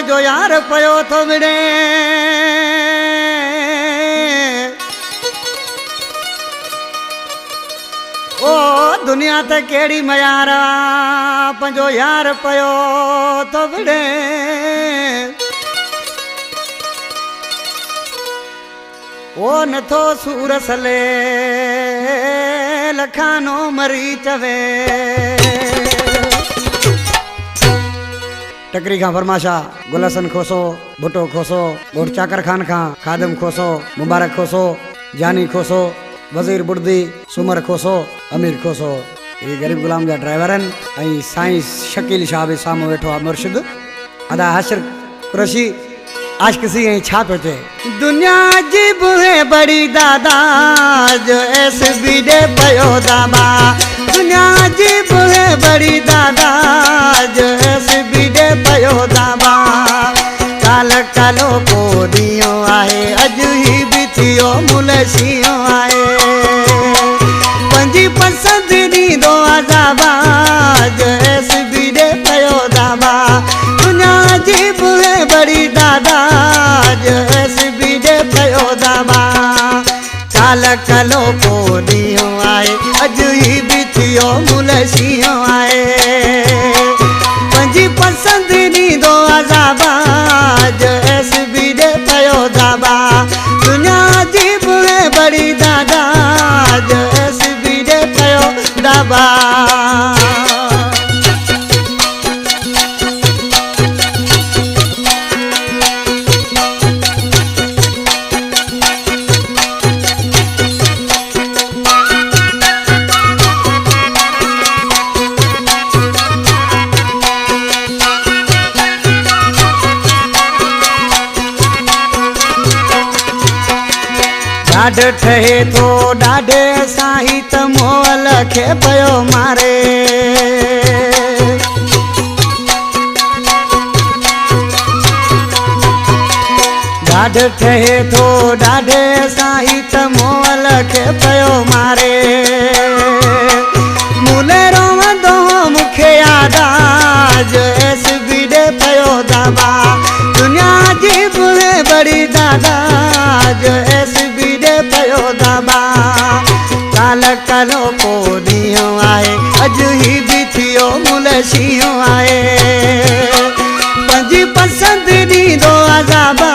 पंहिंजो यार पियो थो विड़े ओ दुनिया ते कहिड़ी मयार पंहिंजो यार पियो थो विड़े ओ नथो सूर सले लखानो मरी चवे टकरी खां फरमाशा गुलसन खोसो भुट्टो खोसो गोड़ चाकर खान खां खादम खोसो मुबारक खोसो जानी खोसो वजीर बुर्दी सुमर खोसो अमीर खोसो ये गरीब गुलाम जा ड्राइवर आहिनि साईं शकील शाह बि साम्हूं वेठो आहे मुर्शिद अदा हाशिर कुरैशी आशिक़ी ऐं छा पियो चए दुनिया जी बुहे बड़ी दादा जो एस बी दे पयो दाबा दुनिया जी बुहे बड़ी दादा जो एस बी दे पयो दाबा काल कालो को दियो आहे अॼु ही बि थियो मुलशियो आहे पंहिंजी पसंदि ॾींदो अज़ाबा जो एस बी दे पयो दाबा दुनिया जी बुहे बड़ी दादा जो एस बी दे पयो दाबा काल कालो को दियो आहे अॼु ही बि थियो मुलशियो आहे पंहिंजी पसंदि ॾींदो अज़ाबा जो एस बी दे पयो दाबा दुनिया जी बुहे बड़ी दादा जो एस बी दे पयो दाबा ॾाढ ठहे थो ॾाढे साईं त मोल खे पियो मारे ॾाढ ठहे थो ॾाढे साईं त मोल खे पियो मारे मूले रोवंदो मूंखे यादि जो एस बी दे पयो दाबा दुनिया जी बुहे बड़ी दादा जो एस बी दे पयो दाबा काल कालो को ॾींहुं आहे अॼु ही बि थियो मुलशियो आहे पंहिंजी पसंदि ॾींदो अज़ाबा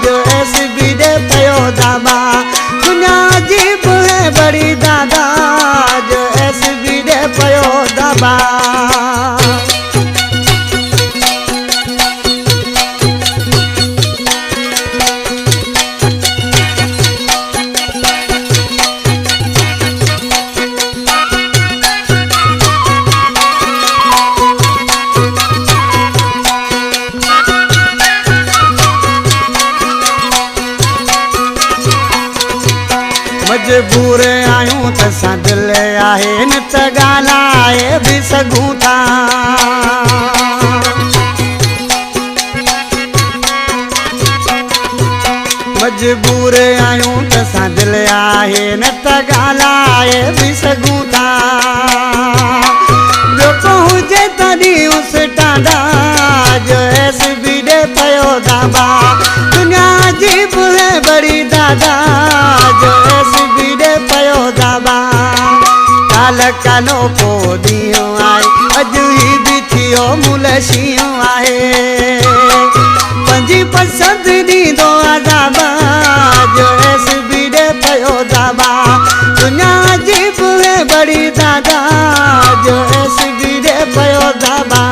जो एस बी दे पयो दाबा दुनिया जी बुहे बड़ी दादा जो एस बी दे पयो दाबा मजबूर आहियूं त असां दिलि आहे न त ॻाल्हाए बि सघूं था मजबूर आहियूं त असां दिलि आहे न त ॻाल्हाए बि सघूं था ॿियो को हुजे तॾहिं उस टांडा जो एस बी दे पयो दाबा दुनिया जी बुहे बड़ी दादा जो एस बी दे पयो दाबा काल कालो को ॾींहुं आहे अॼु ही बि थियो मुलशियो आहे पंहिंजी पसंदि ॾींदो अज़ाबा जो एस बी दे पयो दाबा दुनिया जी बुहे बड़ी दादा जो एस बी दे पयो दाबा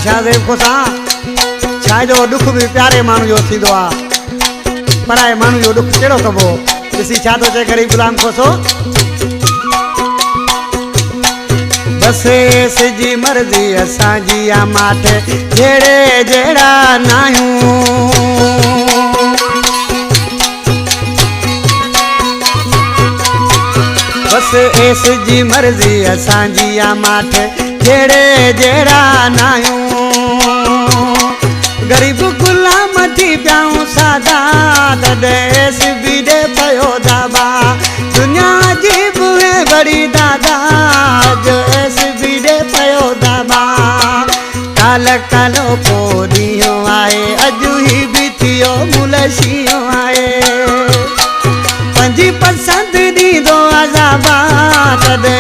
शाहज़ेब खोसा छा जो दुख भी प्यारे मानू जो थींदो आहे पराए मानू जो दुख कहिड़ो कबो ॾिसी छा थो चए गरीब गुलाम खोसो बसे सिजी मर्ज़ी असांजी आहे माठे जहिड़े जहिड़ा नाहियूं एस एस जी मर्जी असांजी आ माठ जेड़े जेड़ा नायूं गरीब गुलाम थी प्याऊं सादा तदेस बीडे पयो दाबा दुनिया अजीब है बड़ी दादा जो एस बीडे पयो दाबा काल कालो पोरियो आए अजू ही भी थियो मुलशियो आए पंजी पसंद दी दो अजाबा तदे